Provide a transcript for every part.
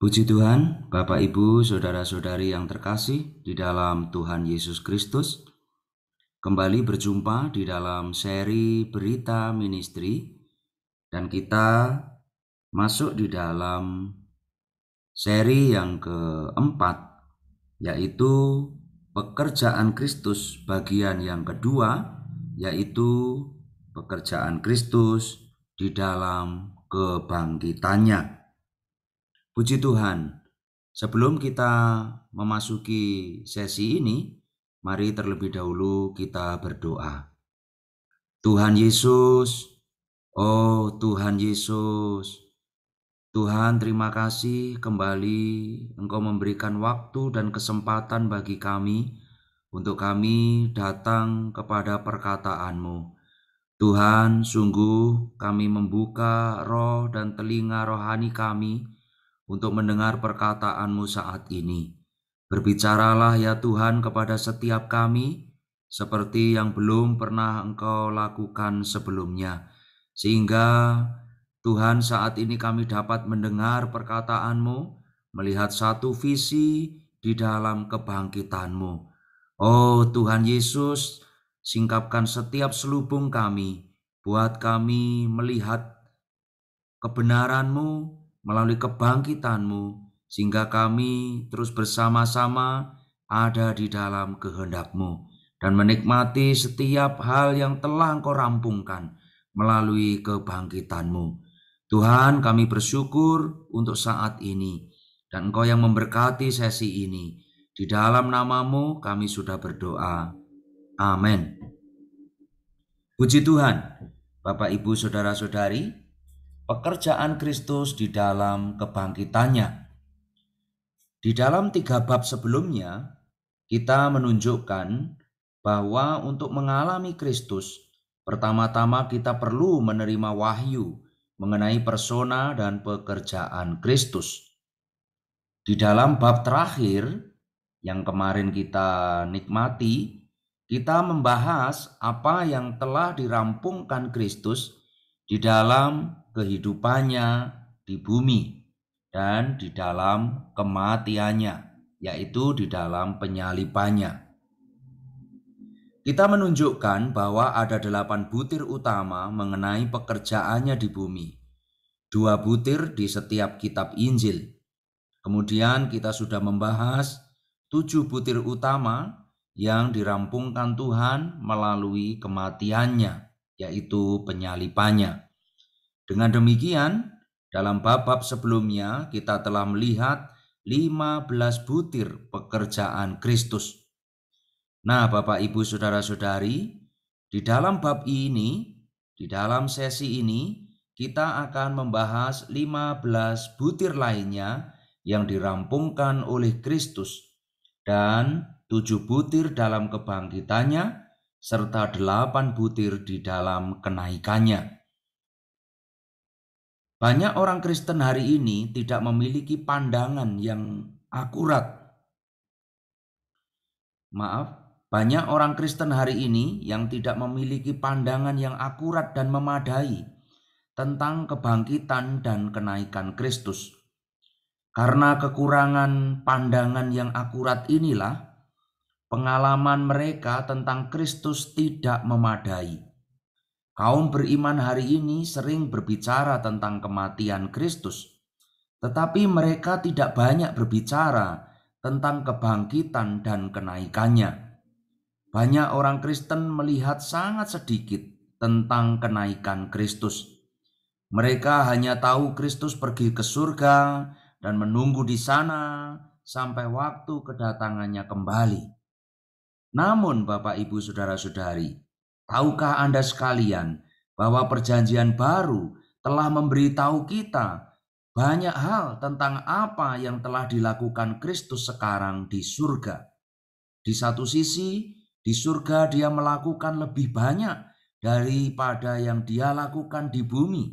Puji Tuhan, Bapak Ibu, Saudara-saudari yang terkasih di dalam Tuhan Yesus Kristus. Kembali berjumpa di dalam seri Berita Ministry, dan kita masuk di dalam seri yang keempat, yaitu Pekerjaan Kristus bagian yang kedua, yaitu pekerjaan Kristus di dalam kebangkitannya. Puji Tuhan, sebelum kita memasuki sesi ini, mari terlebih dahulu kita berdoa. Tuhan Yesus, oh Tuhan Yesus, Tuhan terima kasih kembali Engkau memberikan waktu dan kesempatan bagi kami untuk kami datang kepada perkataanmu. Tuhan, sungguh kami membuka roh dan telinga rohani kami untuk mendengar perkataanmu saat ini. Berbicaralah ya Tuhan kepada setiap kami seperti yang belum pernah Engkau lakukan sebelumnya. Sehingga Tuhan saat ini kami dapat mendengar perkataanmu, melihat satu visi di dalam kebangkitanmu. Oh Tuhan Yesus, singkapkan setiap selubung kami, buat kami melihat kebenaran-Mu melalui kebangkitan-Mu, sehingga kami terus bersama-sama ada di dalam kehendak-Mu dan menikmati setiap hal yang telah Engkau rampungkan melalui kebangkitan-Mu. Tuhan, kami bersyukur untuk saat ini, dan Engkau yang memberkati sesi ini. Di dalam nama-Mu kami sudah berdoa. Amin. Puji Tuhan, Bapak Ibu Saudara-saudari, pekerjaan Kristus di dalam kebangkitannya. Di dalam 3 bab sebelumnya, kita menunjukkan bahwa untuk mengalami Kristus, pertama-tama kita perlu menerima wahyu mengenai persona dan pekerjaan Kristus. Di dalam bab terakhir yang kemarin kita nikmati, kita membahas apa yang telah dirampungkan Kristus di dalam kehidupannya di bumi dan di dalam kematiannya, yaitu di dalam penyalibannya. Kita menunjukkan bahwa ada 8 butir utama mengenai pekerjaannya di bumi. 2 butir di setiap kitab Injil. Kemudian kita sudah membahas 7 butir utama yang dirampungkan Tuhan melalui kematiannya, yaitu penyalibannya. Dengan demikian, dalam bab-bab sebelumnya kita telah melihat 15 butir pekerjaan Kristus. Nah, Bapak Ibu Saudara-saudari, di dalam bab ini, di dalam sesi ini, kita akan membahas 15 butir lainnya yang dirampungkan oleh Kristus dan 7 butir dalam kebangkitannya serta 8 butir di dalam kenaikannya. Banyak orang Kristen hari ini tidak memiliki pandangan yang akurat. Banyak orang Kristen hari ini yang tidak memiliki pandangan yang akurat dan memadai tentang kebangkitan dan kenaikan Kristus. Karena kekurangan pandangan yang akurat inilah, pengalaman mereka tentang Kristus tidak memadai. Kaum beriman hari ini sering berbicara tentang kematian Kristus, tetapi mereka tidak banyak berbicara tentang kebangkitan dan kenaikannya. Banyak orang Kristen melihat sangat sedikit tentang kenaikan Kristus. Mereka hanya tahu Kristus pergi ke surga dan menunggu di sana sampai waktu kedatangannya kembali. Namun Bapak Ibu Saudara-saudari, tahukah Anda sekalian bahwa perjanjian baru telah memberitahu kita banyak hal tentang apa yang telah dilakukan Kristus sekarang di surga. Di satu sisi, di surga dia melakukan lebih banyak daripada yang dia lakukan di bumi.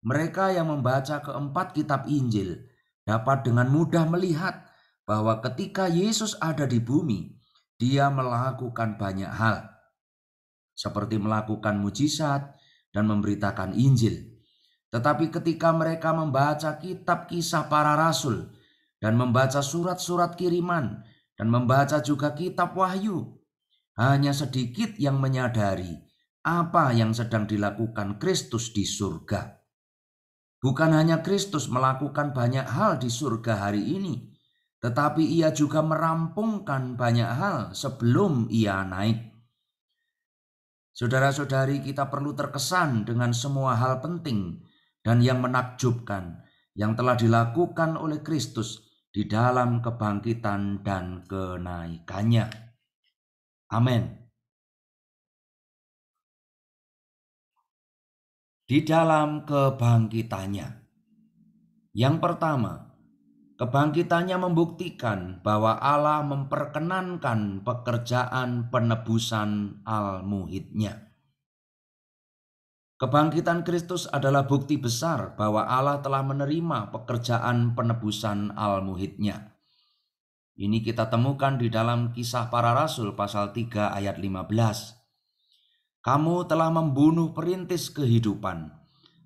Mereka yang membaca keempat kitab Injil dapat dengan mudah melihat bahwa ketika Yesus ada di bumi, dia melakukan banyak hal, seperti melakukan mujizat dan memberitakan Injil. Tetapi ketika mereka membaca kitab Kisah Para Rasul dan membaca surat-surat kiriman dan membaca juga kitab Wahyu, hanya sedikit yang menyadari apa yang sedang dilakukan Kristus di surga. Bukan hanya Kristus melakukan banyak hal di surga hari ini, tetapi ia juga merampungkan banyak hal sebelum ia naik. Saudara-saudari, kita perlu terkesan dengan semua hal penting dan yang menakjubkan yang telah dilakukan oleh Kristus di dalam kebangkitan dan kenaikannya. Amin. Di dalam kebangkitannya. Yang pertama, kebangkitannya membuktikan bahwa Allah memperkenankan pekerjaan penebusan al-muhidnya. Kebangkitan Kristus adalah bukti besar bahwa Allah telah menerima pekerjaan penebusan al-muhidnya. Ini kita temukan di dalam Kisah Para Rasul pasal 3 ayat 15. Kamu telah membunuh perintis kehidupan,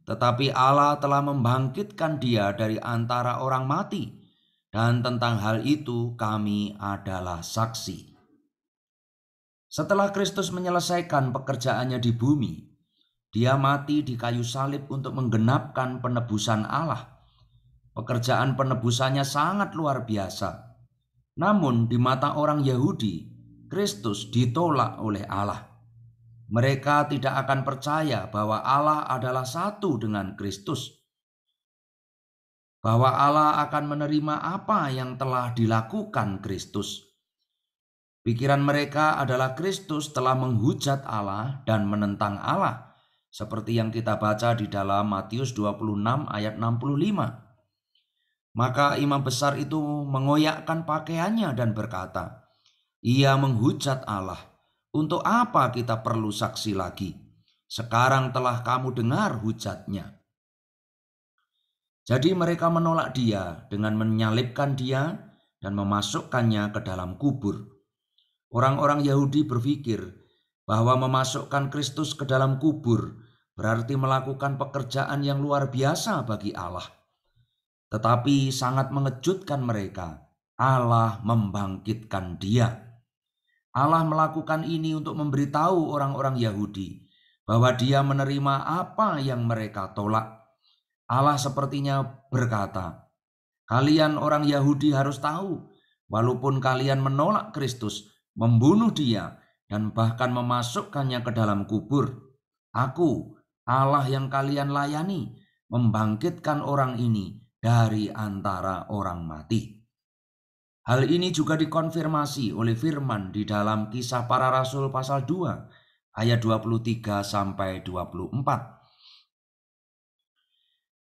tetapi Allah telah membangkitkan dia dari antara orang mati, dan tentang hal itu kami adalah saksi. Setelah Kristus menyelesaikan pekerjaannya di bumi, dia mati di kayu salib untuk menggenapkan penebusan Allah. Pekerjaan penebusannya sangat luar biasa. Namun di mata orang Yahudi, Kristus ditolak oleh Allah. Mereka tidak akan percaya bahwa Allah adalah satu dengan Kristus. Bahwa Allah akan menerima apa yang telah dilakukan Kristus. Pikiran mereka adalah Kristus telah menghujat Allah dan menentang Allah. Seperti yang kita baca di dalam Matius 26 ayat 65. Maka imam besar itu mengoyakkan pakaiannya dan berkata, ia menghujat Allah. Untuk apa kita perlu saksi lagi? Sekarang telah kamu dengar hujatnya. Jadi mereka menolak dia dengan menyalibkan dia dan memasukkannya ke dalam kubur. Orang-orang Yahudi berpikir bahwa memasukkan Kristus ke dalam kubur berarti melakukan pekerjaan yang luar biasa bagi Allah. Tetapi sangat mengejutkan mereka, Allah membangkitkan dia. Allah melakukan ini untuk memberitahu orang-orang Yahudi bahwa dia menerima apa yang mereka tolak. Allah sepertinya berkata, kalian orang Yahudi harus tahu, walaupun kalian menolak Kristus, membunuh dia, dan bahkan memasukkannya ke dalam kubur, aku, Allah yang kalian layani, membangkitkan orang ini dari antara orang mati. Hal ini juga dikonfirmasi oleh firman di dalam Kisah Para Rasul pasal 2 ayat 23 sampai 24.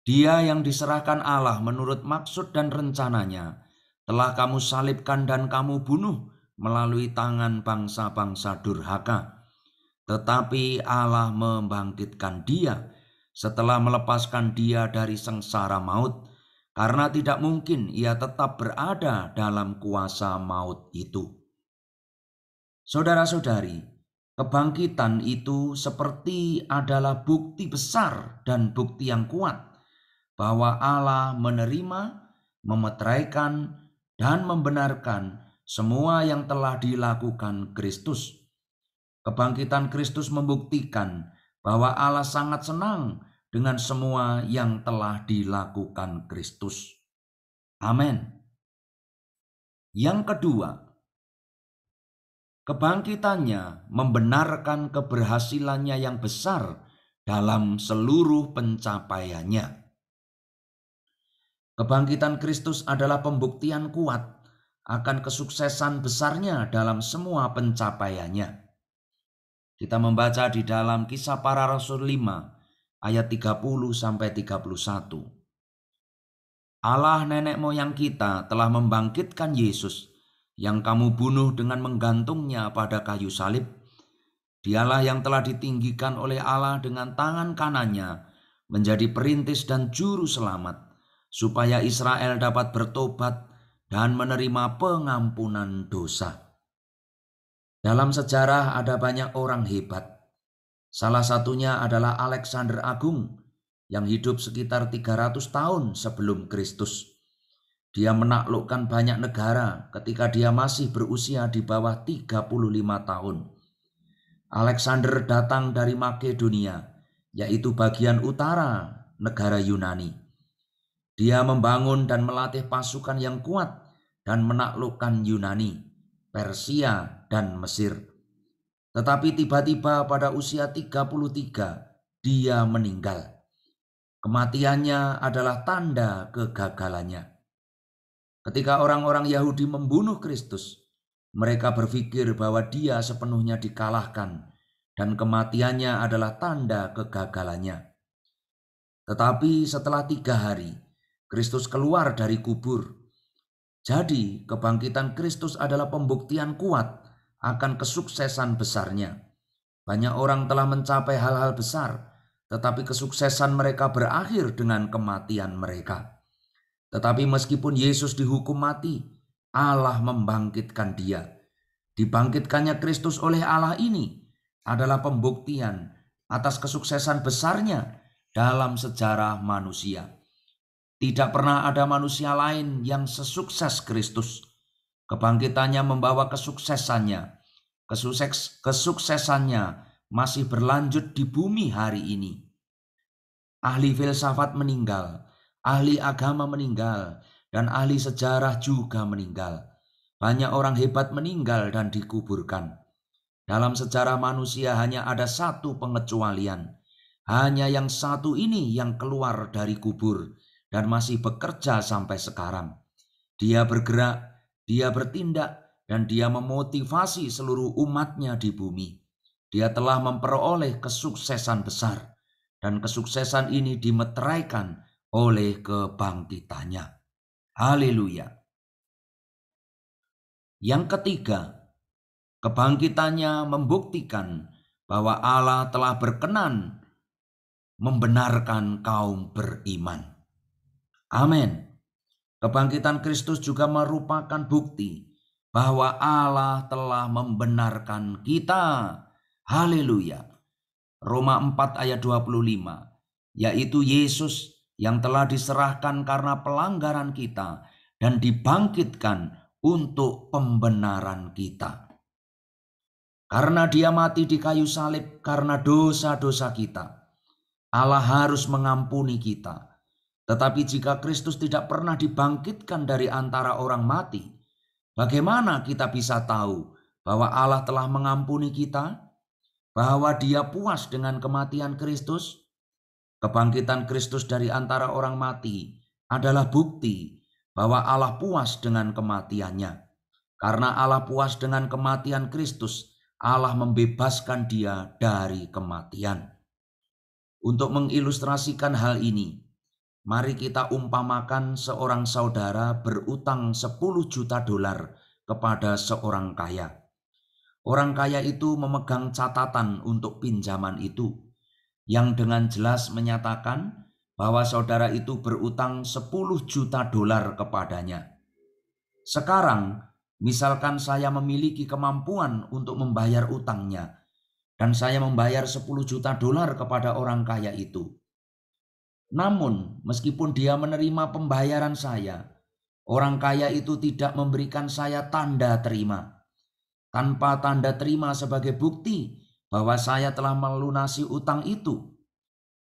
Dia yang diserahkan Allah menurut maksud dan rencananya telah kamu salibkan dan kamu bunuh melalui tangan bangsa-bangsa durhaka. Tetapi Allah membangkitkan dia setelah melepaskan dia dari sengsara maut, karena tidak mungkin ia tetap berada dalam kuasa maut itu. Saudara-saudari, kebangkitan itu seperti adalah bukti besar dan bukti yang kuat bahwa Allah menerima, memeteraikan, dan membenarkan semua yang telah dilakukan Kristus. Kebangkitan Kristus membuktikan bahwa Allah sangat senang dengan semua yang telah dilakukan Kristus. Amin. Yang kedua, kebangkitannya membenarkan keberhasilannya yang besar dalam seluruh pencapaiannya. Kebangkitan Kristus adalah pembuktian kuat akan kesuksesan besarnya dalam semua pencapaiannya. Kita membaca di dalam Kisah Para Rasul 5 ayat 30 sampai 31. Allah nenek moyang kita telah membangkitkan Yesus yang kamu bunuh dengan menggantungnya pada kayu salib. Dialah yang telah ditinggikan oleh Allah dengan tangan kanannya menjadi perintis dan juru selamat, supaya Israel dapat bertobat dan menerima pengampunan dosa. Dalam sejarah ada banyak orang hebat. Salah satunya adalah Alexander Agung yang hidup sekitar 300 tahun sebelum Kristus. Dia menaklukkan banyak negara ketika dia masih berusia di bawah 35 tahun. Alexander datang dari Makedonia, yaitu bagian utara negara Yunani. Dia membangun dan melatih pasukan yang kuat dan menaklukkan Yunani, Persia, dan Mesir. Tetapi tiba-tiba pada usia 33, dia meninggal. Kematiannya adalah tanda kegagalannya. Ketika orang-orang Yahudi membunuh Kristus, mereka berpikir bahwa dia sepenuhnya dikalahkan dan kematiannya adalah tanda kegagalannya. Tetapi setelah 3 hari, Kristus keluar dari kubur. Jadi kebangkitan Kristus adalah pembuktian kuat akan kesuksesan besarnya. Banyak orang telah mencapai hal-hal besar, tetapi kesuksesan mereka berakhir dengan kematian mereka. Tetapi meskipun Yesus dihukum mati, Allah membangkitkan dia. Dibangkitkannya Kristus oleh Allah ini adalah pembuktian atas kesuksesan besarnya dalam sejarah manusia. Tidak pernah ada manusia lain yang sesukses Kristus. Kebangkitannya membawa kesuksesannya. Kesuksesannya masih berlanjut di bumi hari ini. Ahli filsafat meninggal, ahli agama meninggal, dan ahli sejarah juga meninggal. Banyak orang hebat meninggal dan dikuburkan. Dalam sejarah manusia hanya ada satu pengecualian. Hanya yang satu ini yang keluar dari kubur dan masih bekerja sampai sekarang. Dia bergerak, dia bertindak, dan dia memotivasi seluruh umatnya di bumi. Dia telah memperoleh kesuksesan besar. Dan kesuksesan ini dimeteraikan oleh kebangkitannya. Haleluya. Yang ketiga, kebangkitannya membuktikan bahwa Allah telah berkenan membenarkan kaum beriman. Amin. Kebangkitan Kristus juga merupakan bukti bahwa Allah telah membenarkan kita. Haleluya. Roma 4 ayat 25, yaitu Yesus yang telah diserahkan karena pelanggaran kita dan dibangkitkan untuk pembenaran kita. Karena dia mati di kayu salib karena dosa-dosa kita, Allah harus mengampuni kita. Tetapi jika Kristus tidak pernah dibangkitkan dari antara orang mati, bagaimana kita bisa tahu bahwa Allah telah mengampuni kita? Bahwa dia puas dengan kematian Kristus? Kebangkitan Kristus dari antara orang mati adalah bukti bahwa Allah puas dengan kematiannya. Karena Allah puas dengan kematian Kristus, Allah membebaskan dia dari kematian. Untuk mengilustrasikan hal ini, mari kita umpamakan seorang saudara berutang 10 juta dolar kepada seorang kaya. Orang kaya itu memegang catatan untuk pinjaman itu, yang dengan jelas menyatakan bahwa saudara itu berutang 10 juta dolar kepadanya. Sekarang, misalkan saya memiliki kemampuan untuk membayar utangnya, dan saya membayar 10 juta dolar kepada orang kaya itu. Namun, meskipun dia menerima pembayaran saya, orang kaya itu tidak memberikan saya tanda terima. Tanpa tanda terima sebagai bukti bahwa saya telah melunasi utang itu,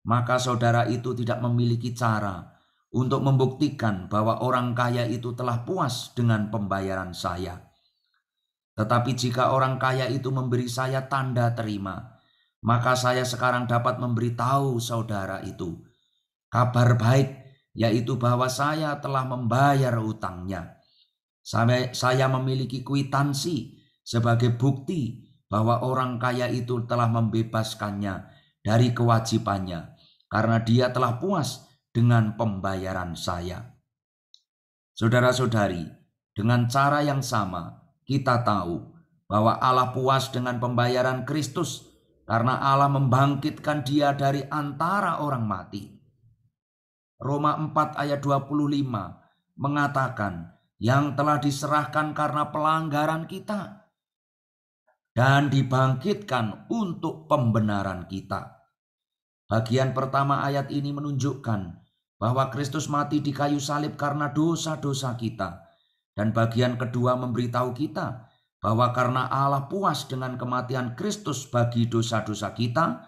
maka saudara itu tidak memiliki cara untuk membuktikan bahwa orang kaya itu telah puas dengan pembayaran saya. Tetapi jika orang kaya itu memberi saya tanda terima, maka saya sekarang dapat memberitahu saudara itu kabar baik, yaitu bahwa saya telah membayar utangnya. Saya memiliki kwitansi sebagai bukti bahwa orang kaya itu telah membebaskannya dari kewajibannya karena dia telah puas dengan pembayaran saya. Saudara-saudari, dengan cara yang sama kita tahu bahwa Allah puas dengan pembayaran Kristus karena Allah membangkitkan dia dari antara orang mati. Roma 4 ayat 25 mengatakan yang telah diserahkan karena pelanggaran kita dan dibangkitkan untuk pembenaran kita. Bagian pertama ayat ini menunjukkan bahwa Kristus mati di kayu salib karena dosa-dosa kita. Dan bagian kedua memberitahu kita bahwa karena Allah puas dengan kematian Kristus bagi dosa-dosa kita,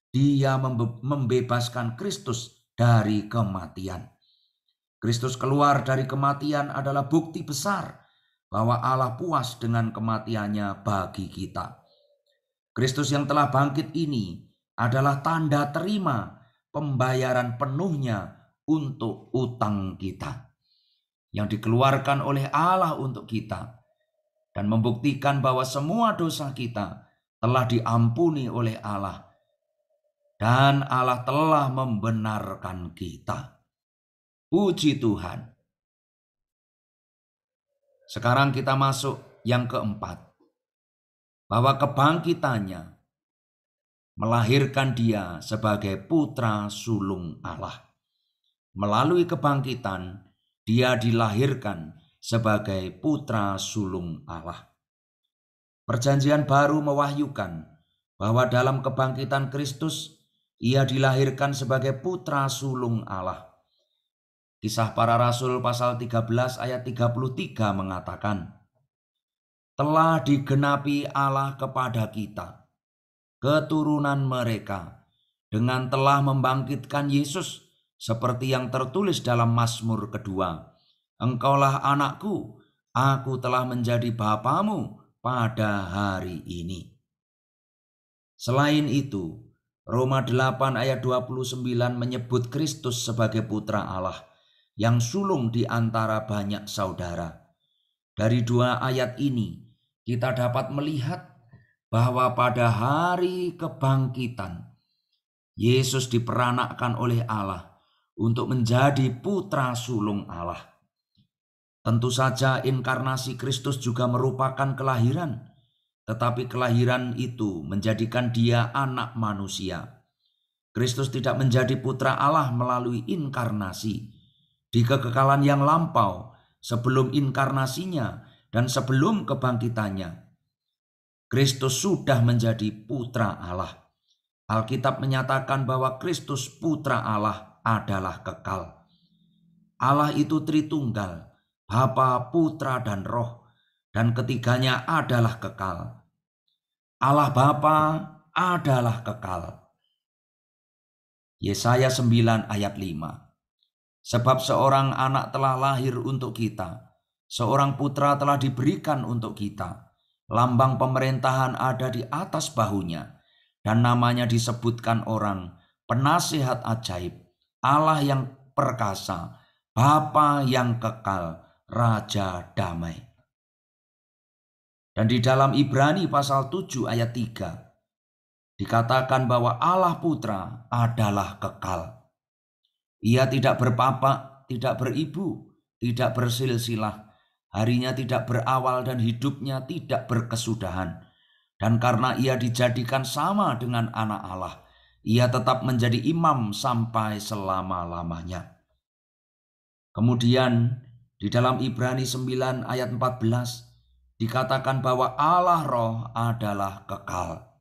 Dia membebaskan Kristus dari kematian. Kristus keluar dari kematian adalah bukti besar bahwa Allah puas dengan kematiannya bagi kita. Kristus yang telah bangkit ini adalah tanda terima pembayaran penuhnya untuk utang kita, yang dikeluarkan oleh Allah untuk kita, dan membuktikan bahwa semua dosa kita telah diampuni oleh Allah, dan Allah telah membenarkan kita. Puji Tuhan. Sekarang kita masuk yang keempat, bahwa kebangkitannya melahirkan Dia sebagai putra sulung Allah. Melalui kebangkitan, Dia dilahirkan sebagai putra sulung Allah. Perjanjian Baru mewahyukan bahwa dalam kebangkitan Kristus, Ia dilahirkan sebagai putra sulung Allah. Kisah Para Rasul pasal 13 ayat 33 mengatakan, telah digenapi Allah kepada kita, keturunan mereka, dengan telah membangkitkan Yesus, seperti yang tertulis dalam Mazmur kedua. Engkaulah anakku, aku telah menjadi bapamu pada hari ini. Selain itu, Roma 8 ayat 29 menyebut Kristus sebagai putra Allah yang sulung di antara banyak saudara. Dari dua ayat ini, kita dapat melihat bahwa pada hari kebangkitan, Yesus diperanakkan oleh Allah untuk menjadi putra sulung Allah. Tentu saja inkarnasi Kristus juga merupakan kelahiran, tetapi kelahiran itu menjadikan Dia anak manusia. Kristus tidak menjadi putra Allah melalui inkarnasi. Di kekekalan yang lampau, sebelum inkarnasinya dan sebelum kebangkitannya, Kristus sudah menjadi putra Allah. Alkitab menyatakan bahwa Kristus putra Allah adalah kekal. Allah itu Tritunggal, Bapa, Putra, dan Roh, dan ketiganya adalah kekal. Allah Bapa adalah kekal. Yesaya 9 ayat 5. Sebab seorang anak telah lahir untuk kita, seorang putra telah diberikan untuk kita. Lambang pemerintahan ada di atas bahunya, dan namanya disebutkan orang, Penasihat Ajaib, Allah yang perkasa, Bapa yang kekal, Raja damai. Dan di dalam Ibrani pasal 7 ayat 3 dikatakan bahwa Allah Putra adalah kekal. Ia tidak berpapa, tidak beribu, tidak bersilsilah, harinya tidak berawal dan hidupnya tidak berkesudahan. Dan karena ia dijadikan sama dengan anak Allah, ia tetap menjadi imam sampai selama-lamanya. Kemudian di dalam Ibrani 9 ayat 14 dikatakan bahwa Allah Roh adalah kekal.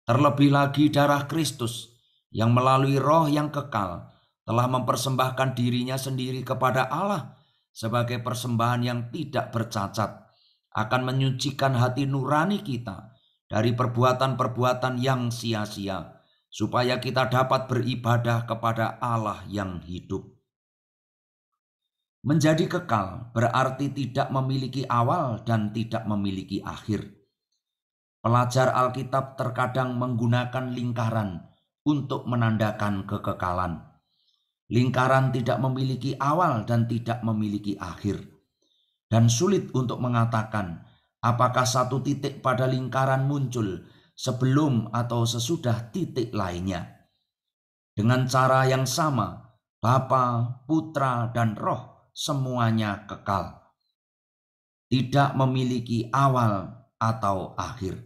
Terlebih lagi darah Kristus yang melalui Roh yang kekal telah mempersembahkan dirinya sendiri kepada Allah sebagai persembahan yang tidak bercacat, akan menyucikan hati nurani kita dari perbuatan-perbuatan yang sia-sia, supaya kita dapat beribadah kepada Allah yang hidup. Menjadi kekal berarti tidak memiliki awal dan tidak memiliki akhir. Pelajar Alkitab terkadang menggunakan lingkaran untuk menandakan kekekalan. Lingkaran tidak memiliki awal dan tidak memiliki akhir. Dan sulit untuk mengatakan apakah satu titik pada lingkaran muncul sebelum atau sesudah titik lainnya. Dengan cara yang sama, Bapa, Putra, dan Roh semuanya kekal, tidak memiliki awal atau akhir.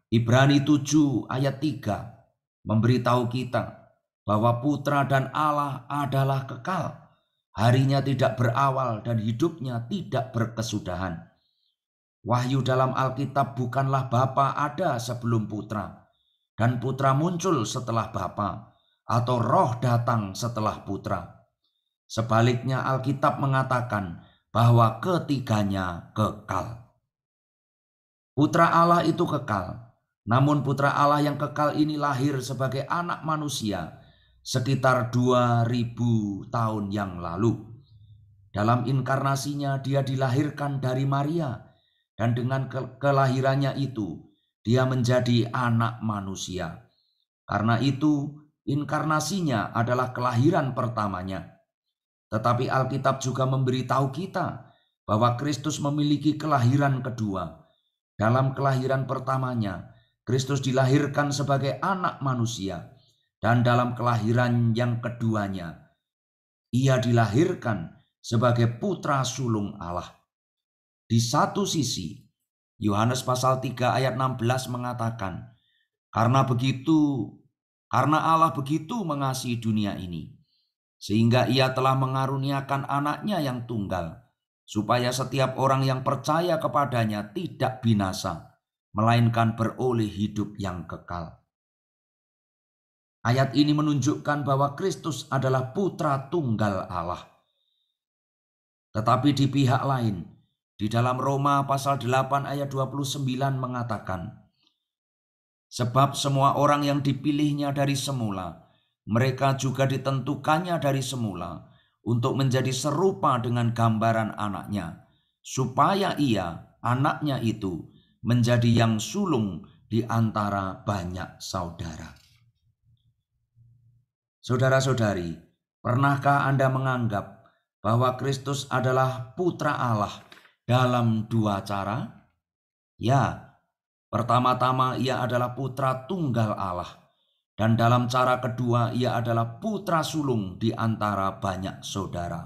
Ibrani 7 ayat 3 memberitahu kita bahwa Putra dan Allah adalah kekal, harinya tidak berawal dan hidupnya tidak berkesudahan. Wahyu dalam Alkitab bukanlah Bapa ada sebelum Putra, dan putra muncul setelah bapa, atau roh datang setelah putra. Sebaliknya Alkitab mengatakan bahwa ketiganya kekal. Putra Allah itu kekal, namun putra Allah yang kekal ini lahir sebagai anak manusia sekitar 2000 tahun yang lalu. Dalam inkarnasinya dia dilahirkan dari Maria, dan dengan kelahirannya itu dia menjadi anak manusia. Karena itu inkarnasinya adalah kelahiran pertamanya. Tetapi Alkitab juga memberitahu kita bahwa Kristus memiliki kelahiran kedua. Dalam kelahiran pertamanya, Kristus dilahirkan sebagai anak manusia, dan dalam kelahiran yang keduanya, ia dilahirkan sebagai putra sulung Allah. Di satu sisi, Yohanes pasal 3 ayat 16 mengatakan, karena Allah begitu mengasihi dunia ini, sehingga ia telah mengaruniakan anaknya yang tunggal, supaya setiap orang yang percaya kepadanya tidak binasa, melainkan beroleh hidup yang kekal. Ayat ini menunjukkan bahwa Kristus adalah putra tunggal Allah. Tetapi di pihak lain, di dalam Roma pasal 8 ayat 29 mengatakan, sebab semua orang yang dipilihnya dari semula, mereka juga ditentukannya dari semula untuk menjadi serupa dengan gambaran anaknya, supaya ia, anaknya itu, menjadi yang sulung di antara banyak saudara. Saudara-saudari, pernahkah Anda menganggap bahwa Kristus adalah putra Allah dalam dua cara? Ya, pertama-tama ia adalah putra tunggal Allah, dan dalam cara kedua ia adalah putra sulung di antara banyak saudara.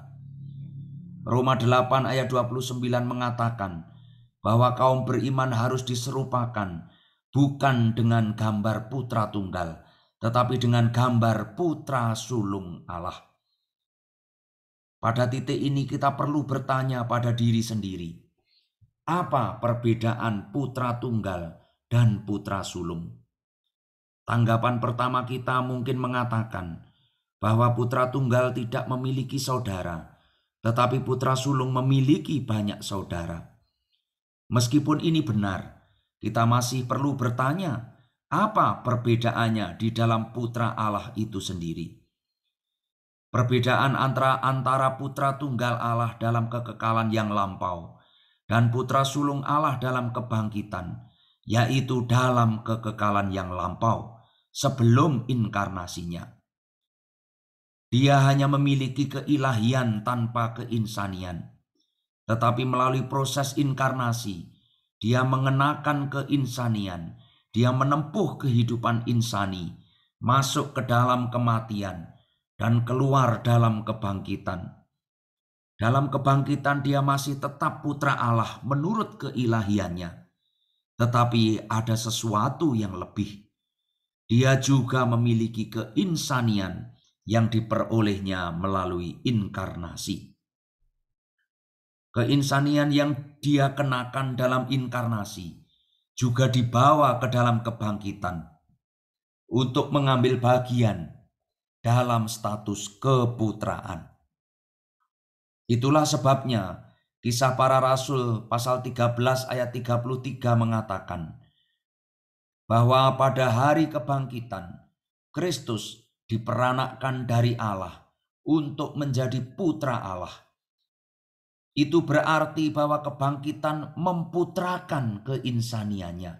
Roma 8 ayat 29 mengatakan bahwa kaum beriman harus diserupakan bukan dengan gambar putra tunggal, tetapi dengan gambar putra sulung Allah. Pada titik ini kita perlu bertanya pada diri sendiri, apa perbedaan putra tunggal dan putra sulung? Tanggapan pertama kita mungkin mengatakan bahwa putra tunggal tidak memiliki saudara, tetapi putra sulung memiliki banyak saudara. Meskipun ini benar, kita masih perlu bertanya, apa perbedaannya di dalam putra Allah itu sendiri? Perbedaan antara putra tunggal Allah dalam kekekalan yang lampau dan putra sulung Allah dalam kebangkitan, yaitu dalam kekekalan yang lampau sebelum inkarnasinya. Dia hanya memiliki keilahian tanpa keinsanian, tetapi melalui proses inkarnasi, dia mengenakan keinsanian, dia menempuh kehidupan insani, masuk ke dalam kematian, dan keluar dalam kebangkitan. Dalam kebangkitan dia masih tetap putra Allah menurut keilahiannya. Tetapi ada sesuatu yang lebih. Dia juga memiliki keinsanian yang diperolehnya melalui inkarnasi. Keinsanian yang dia kenakan dalam inkarnasi juga dibawa ke dalam kebangkitan untuk mengambil bagian dalam status keputraan. Itulah sebabnya Kisah Para Rasul pasal 13 ayat 33 mengatakan bahwa pada hari kebangkitan Kristus diperanakkan dari Allah untuk menjadi putra Allah. Itu berarti bahwa kebangkitan memputrakan keinsaniannya,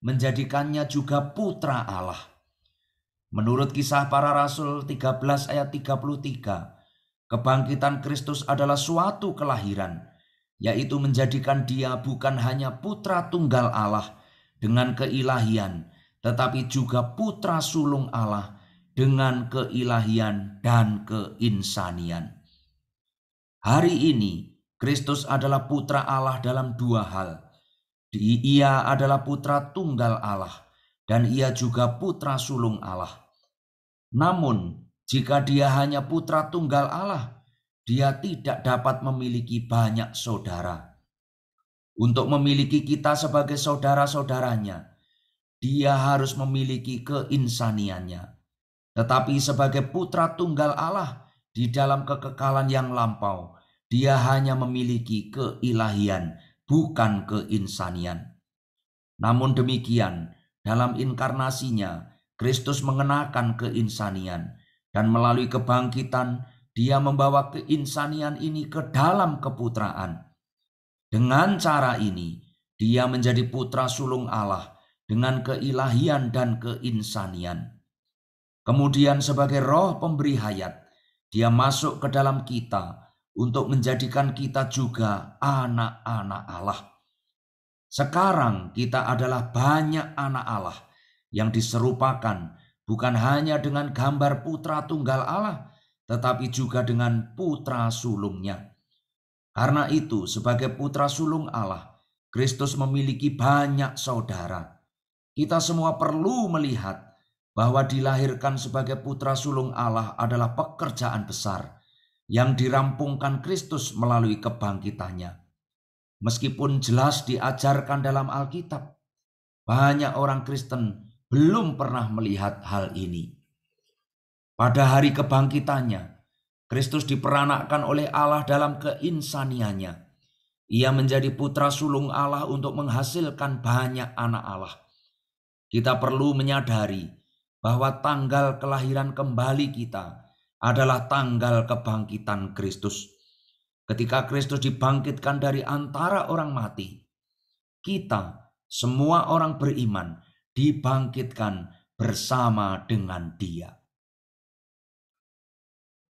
menjadikannya juga putra Allah. Menurut Kisah Para Rasul 13 ayat 33, kebangkitan Kristus adalah suatu kelahiran, yaitu menjadikan dia bukan hanya putra tunggal Allah dengan keilahian, tetapi juga putra sulung Allah dengan keilahian dan keinsanian. Hari ini, Kristus adalah putra Allah dalam dua hal. Ia adalah putra tunggal Allah, dan ia juga putra sulung Allah. Namun, jika dia hanya putra tunggal Allah, dia tidak dapat memiliki banyak saudara. Untuk memiliki kita sebagai saudara-saudaranya, dia harus memiliki keinsaniannya. Tetapi sebagai putra tunggal Allah di dalam kekekalan yang lampau, dia hanya memiliki keilahian, bukan keinsanian. Namun demikian, dalam inkarnasinya, Kristus mengenakan keinsanian, dan melalui kebangkitan, dia membawa keinsanian ini ke dalam keputraan. Dengan cara ini, dia menjadi putra sulung Allah dengan keilahian dan keinsanian. Kemudian sebagai roh pemberi hayat, dia masuk ke dalam kita untuk menjadikan kita juga anak-anak Allah. Sekarang kita adalah banyak anak Allah yang diserupakan bukan hanya dengan gambar putra tunggal Allah, tetapi juga dengan putra sulungnya. Karena itu, sebagai putra sulung Allah, Kristus memiliki banyak saudara. Kita semua perlu melihat bahwa dilahirkan sebagai putra sulung Allah adalah pekerjaan besar yang dirampungkan Kristus melalui kebangkitannya. Meskipun jelas diajarkan dalam Alkitab, banyak orang Kristen belum pernah melihat hal ini. Pada hari kebangkitannya, Kristus diperanakkan oleh Allah dalam keinsaniannya. Ia menjadi putra sulung Allah untuk menghasilkan banyak anak Allah. Kita perlu menyadari bahwa tanggal kelahiran kembali kita adalah tanggal kebangkitan Kristus. Ketika Kristus dibangkitkan dari antara orang mati, kita semua orang beriman dibangkitkan bersama dengan Dia.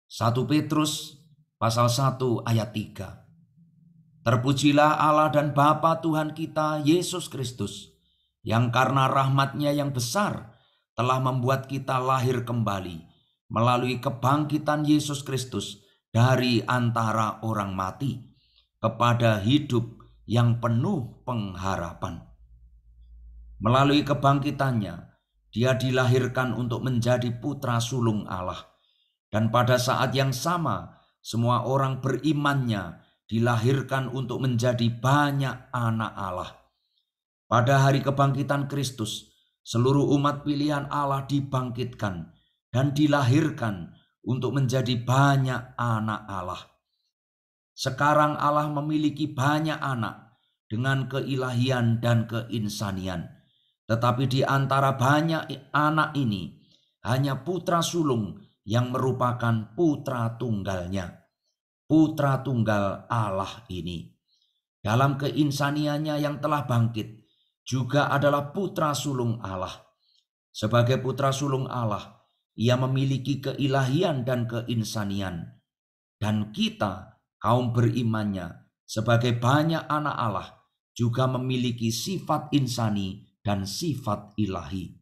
1 Petrus pasal 1 ayat 3. Terpujilah Allah dan Bapa Tuhan kita Yesus Kristus, yang karena rahmat-Nya yang besar telah membuat kita lahir kembali melalui kebangkitan Yesus Kristus dari antara orang mati kepada hidup yang penuh pengharapan. Melalui kebangkitannya, dia dilahirkan untuk menjadi putra sulung Allah. Dan pada saat yang sama, semua orang berimannya dilahirkan untuk menjadi banyak anak Allah. Pada hari kebangkitan Kristus, seluruh umat pilihan Allah dibangkitkan dan dilahirkan untuk menjadi banyak anak Allah. Sekarang Allah memiliki banyak anak dengan keilahian dan keinsanian. Tetapi di antara banyak anak ini, hanya putra sulung yang merupakan putra tunggalnya. Putra tunggal Allah ini, dalam keinsaniannya yang telah bangkit, juga adalah putra sulung Allah. Sebagai putra sulung Allah, ia memiliki keilahian dan keinsanian. Dan kita, kaum berimannya, sebagai banyak anak Allah, juga memiliki sifat insani dan sifat ilahi.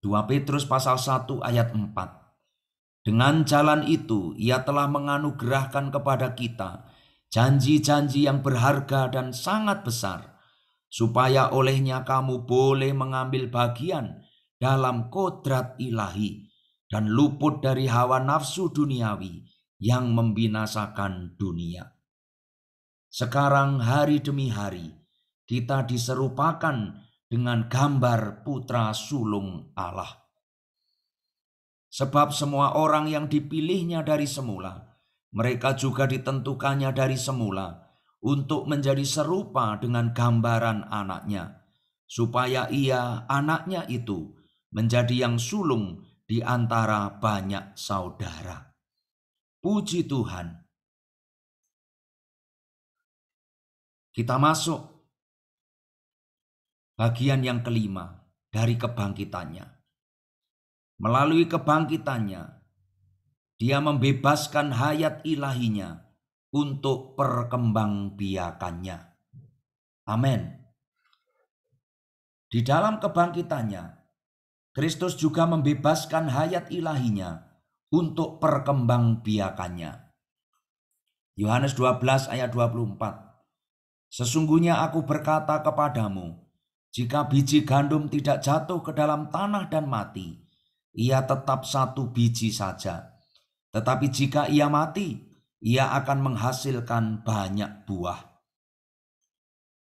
2 Petrus pasal 1 ayat 4. Dengan jalan itu ia telah menganugerahkan kepada kita janji-janji yang berharga dan sangat besar, supaya olehnya kamu boleh mengambil bagian dalam kodrat ilahi dan luput dari hawa nafsu duniawi yang membinasakan dunia. Sekarang hari demi hari kita diserupakan dengan gambar putra sulung Allah. Sebab semua orang yang dipilihnya dari semula, mereka juga ditentukannya dari semula untuk menjadi serupa dengan gambaran anaknya, supaya ia, anaknya itu, menjadi yang sulung di antara banyak saudara. Puji Tuhan. Kita masuk bagian yang kelima dari kebangkitannya. Melalui kebangkitannya, dia membebaskan hayat ilahinya untuk perkembangbiakannya. Amin. Di dalam kebangkitannya, Kristus juga membebaskan hayat ilahinya untuk perkembangbiakannya. Yohanes 12 ayat 24. Sesungguhnya aku berkata kepadamu, jika biji gandum tidak jatuh ke dalam tanah dan mati, ia tetap satu biji saja. Tetapi jika ia mati, ia akan menghasilkan banyak buah.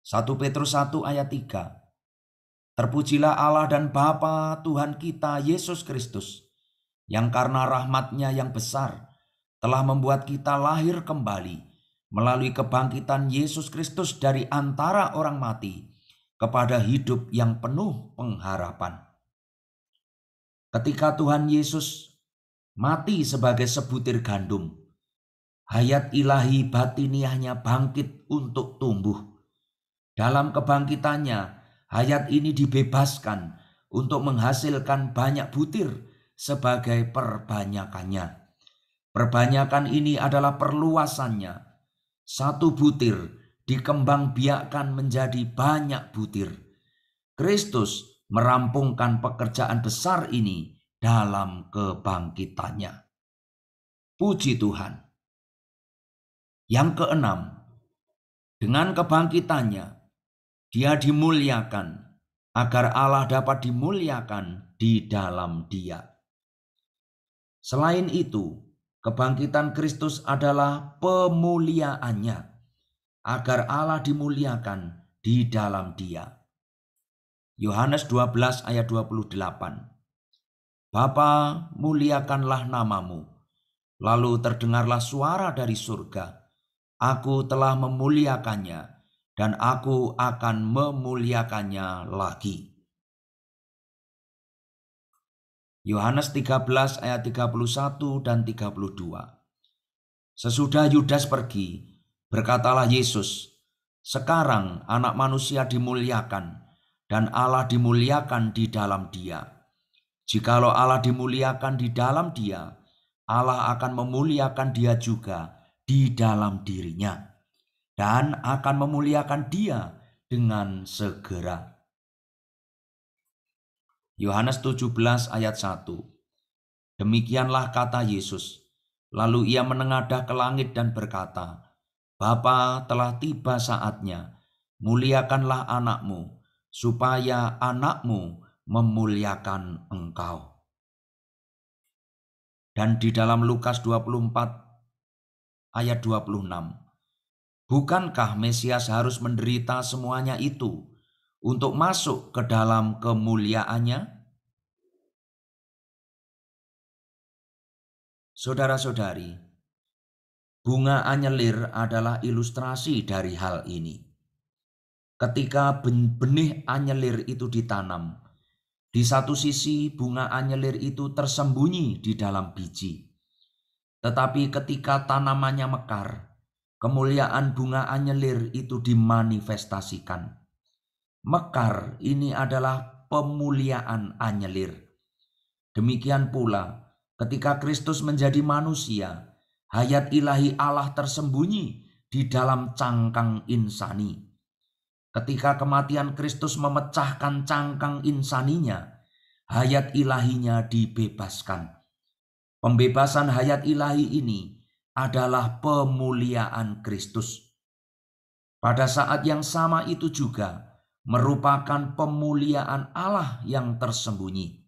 1 Petrus 1 ayat 3. Terpujilah Allah dan Bapa Tuhan kita Yesus Kristus, yang karena rahmat-Nya yang besar telah membuat kita lahir kembali melalui kebangkitan Yesus Kristus dari antara orang mati kepada hidup yang penuh pengharapan. Ketika Tuhan Yesus mati sebagai sebutir gandum, hayat ilahi batiniahnya bangkit untuk tumbuh. Dalam kebangkitannya, hayat ini dibebaskan untuk menghasilkan banyak butir sebagai perbanyakannya. Perbanyakan ini adalah perluasannya. Satu butir dikembangbiakkan menjadi banyak butir. Kristus merampungkan pekerjaan besar ini dalam kebangkitannya. Puji Tuhan. Yang keenam, dengan kebangkitannya, Dia dimuliakan agar Allah dapat dimuliakan di dalam Dia. Selain itu, kebangkitan Kristus adalah pemuliaannya agar Allah dimuliakan di dalam Dia. Yohanes 12 ayat 28. Bapa, muliakanlah namamu. Lalu terdengarlah suara dari surga. Aku telah memuliakannya, dan aku akan memuliakannya lagi. Yohanes 13 ayat 31 dan 32. Sesudah Yudas pergi, berkatalah Yesus, sekarang anak manusia dimuliakan, dan Allah dimuliakan di dalam Dia. Jikalau Allah dimuliakan di dalam Dia, Allah akan memuliakan Dia juga di dalam dirinya, dan akan memuliakan Dia dengan segera. Yohanes 17 ayat 1. Demikianlah kata Yesus. Lalu ia menengadah ke langit dan berkata, Bapa, telah tiba saatnya, muliakanlah anakmu, supaya anakmu memuliakan engkau. Dan di dalam Lukas 24 ayat 26. Bukankah Mesias harus menderita semuanya itu untuk masuk ke dalam kemuliaannya? Saudara-saudari, bunga anyelir adalah ilustrasi dari hal ini. Ketika benih anyelir itu ditanam, di satu sisi bunga anyelir itu tersembunyi di dalam biji. Tetapi ketika tanamannya mekar, kemuliaan bunga anyelir itu dimanifestasikan. Mekar ini adalah pemuliaan anyelir. Demikian pula ketika Kristus menjadi manusia, hayat ilahi Allah tersembunyi di dalam cangkang insani. Ketika kematian Kristus memecahkan cangkang insaninya, hayat ilahinya dibebaskan. Pembebasan hayat ilahi ini adalah pemuliaan Kristus. Pada saat yang sama itu juga merupakan pemuliaan Allah yang tersembunyi.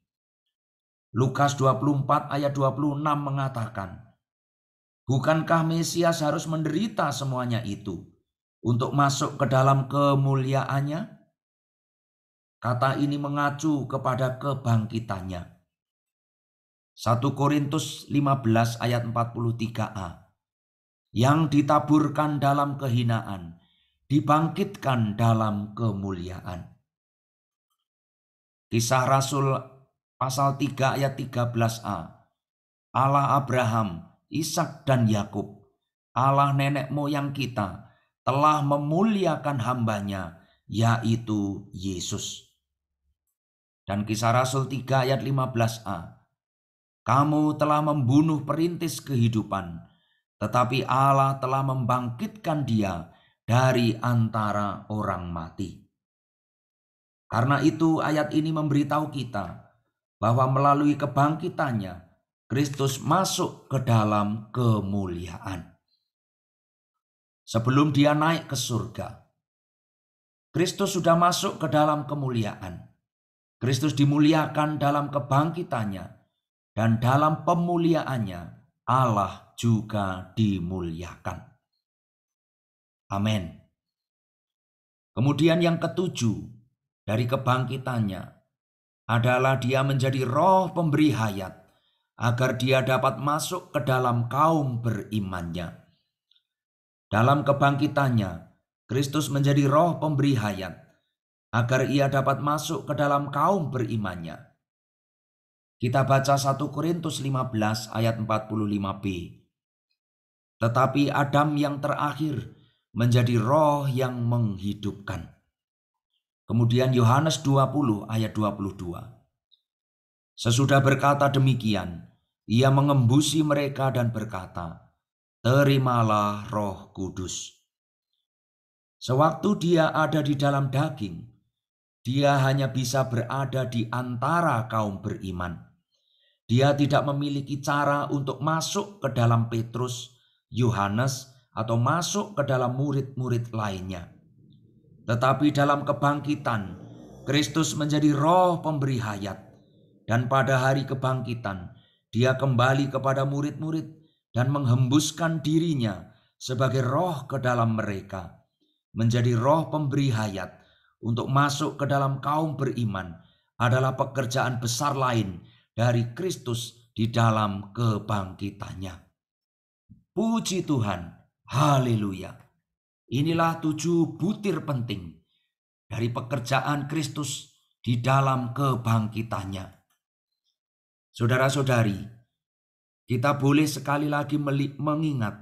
Lukas 24 ayat 26 mengatakan, bukankah Mesias harus menderita semuanya itu untuk masuk ke dalam kemuliaannya? Kata ini mengacu kepada kebangkitannya. 1 Korintus 15 ayat 43a. Yang ditaburkan dalam kehinaan, dibangkitkan dalam kemuliaan. Kisah Rasul pasal 3 ayat 13a. Allah Abraham, Ishak dan Yakub, Allah nenek moyang kita, telah memuliakan hambanya, yaitu Yesus. Dan Kisah Rasul 3 ayat 15a. Kamu telah membunuh perintis kehidupan, tetapi Allah telah membangkitkan Dia dari antara orang mati. Karena itu ayat ini memberitahu kita bahwa melalui kebangkitannya, Kristus masuk ke dalam kemuliaan. Sebelum Dia naik ke surga, Kristus sudah masuk ke dalam kemuliaan. Kristus dimuliakan dalam kebangkitannya. Dan dalam pemuliaannya, Allah juga dimuliakan. Amin. Kemudian yang ketujuh, dari kebangkitannya adalah Dia menjadi roh pemberi hayat, agar Dia dapat masuk ke dalam kaum berimannya. Dalam kebangkitannya, Kristus menjadi roh pemberi hayat, agar Ia dapat masuk ke dalam kaum berimannya. Kita baca 1 Korintus 15 ayat 45b. Tetapi Adam yang terakhir menjadi roh yang menghidupkan. Kemudian Yohanes 20 ayat 22. Sesudah berkata demikian, Ia mengembusi mereka dan berkata, terimalah Roh Kudus. Sewaktu Dia ada di dalam daging, Dia hanya bisa berada di antara kaum beriman. Dia tidak memiliki cara untuk masuk ke dalam Petrus, Yohanes, atau masuk ke dalam murid-murid lainnya. Tetapi dalam kebangkitan, Kristus menjadi roh pemberi hayat. Dan pada hari kebangkitan, Dia kembali kepada murid-murid dan menghembuskan dirinya sebagai roh ke dalam mereka. Menjadi roh pemberi hayat untuk masuk ke dalam kaum beriman adalah pekerjaan besar lain dari Kristus di dalam kebangkitannya. Puji Tuhan, haleluya. Inilah 7 butir penting dari pekerjaan Kristus di dalam kebangkitannya. Saudara-saudari, kita boleh sekali lagi mengingat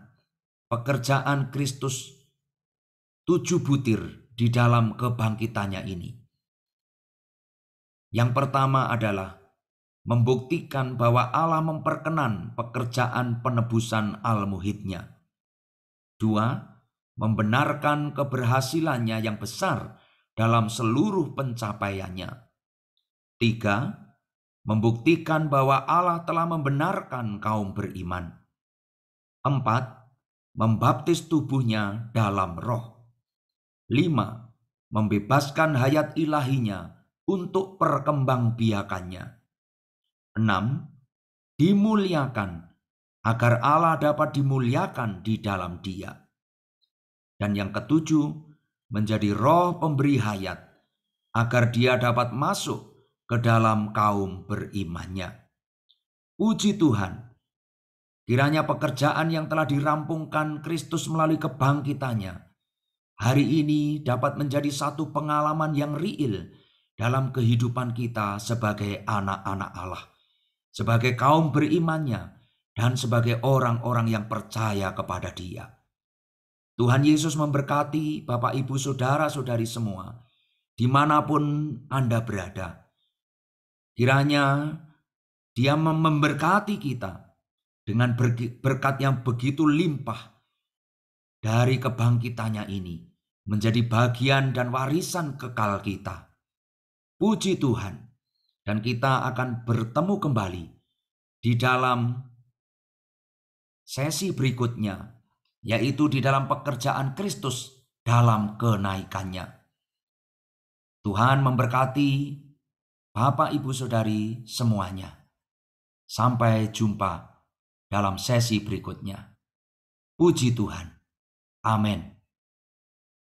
pekerjaan Kristus 7 butir di dalam kebangkitannya ini. Yang pertama adalah membuktikan bahwa Allah memperkenan pekerjaan penebusan al-muhidnya. 2, membenarkan keberhasilannya yang besar dalam seluruh pencapaiannya. 3, membuktikan bahwa Allah telah membenarkan kaum beriman. 4, membaptis tubuhnya dalam roh. 5, membebaskan hayat ilahinya untuk perkembangbiakannya. 6, dimuliakan agar Allah dapat dimuliakan di dalam Dia. Dan yang ketujuh, menjadi roh pemberi hayat agar Dia dapat masuk ke dalam kaum berimannya. Puji Tuhan, kiranya pekerjaan yang telah dirampungkan Kristus melalui kebangkitannya hari ini dapat menjadi satu pengalaman yang real dalam kehidupan kita sebagai anak-anak Allah, sebagai kaum berimannya, dan sebagai orang-orang yang percaya kepada Dia. Tuhan Yesus memberkati Bapak, Ibu, Saudara-saudari semua, dimanapun Anda berada. Kiranya Dia memberkati kita dengan berkat yang begitu limpah dari kebangkitannya ini, menjadi bagian dan warisan kekal kita. Puji Tuhan. Dan kita akan bertemu kembali di dalam sesi berikutnya, yaitu di dalam pekerjaan Kristus dalam kenaikannya. Tuhan memberkati Bapak, Ibu, Saudari semuanya. Sampai jumpa dalam sesi berikutnya. Puji Tuhan. Amin.